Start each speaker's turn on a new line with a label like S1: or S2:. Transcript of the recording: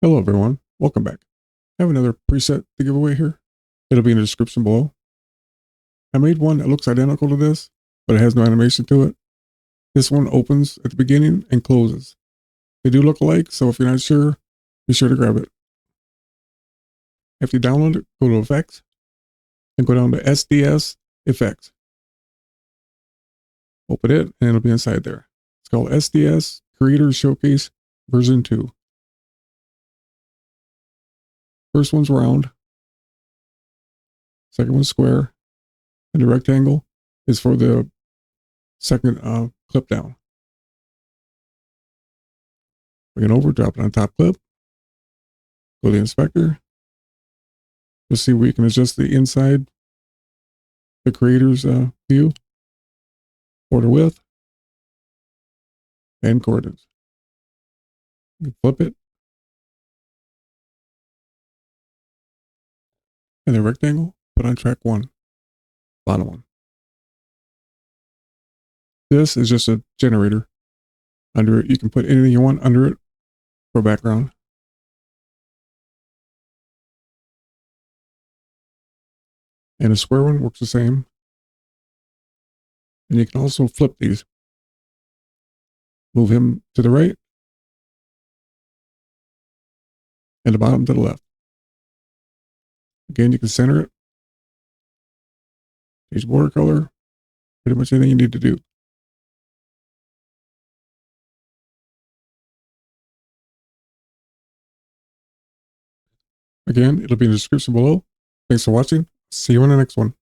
S1: Hello everyone, welcome back. I have another preset to give away here. It'll be in the description below. I made one that looks identical to this, but it has no animation to it. This one opens at the beginning and closes. They do look alike, so if you're not sure, be sure to grab it. After you download it, go to Effects, and go down to SDS Effects. Open it, and it'll be inside there. It's called SDS Creator Showcase version 2. First one's round, second one's square, and the rectangle is for the second clip down. Bring it over, drop it on top clip, go to the inspector. You'll see we can adjust the inside, the creator's view, border width, and coordinates. You can flip it, and the rectangle, put on track 1, bottom one. This is just a generator. Under it, you can put anything you want under it for background. And a square one works the same. And you can also flip these. Move him to the right and the bottom to the left. Again, you can center it. Change border color. Pretty much anything you need to do. Again, it'll be in the description below. Thanks for watching. See you in the next one.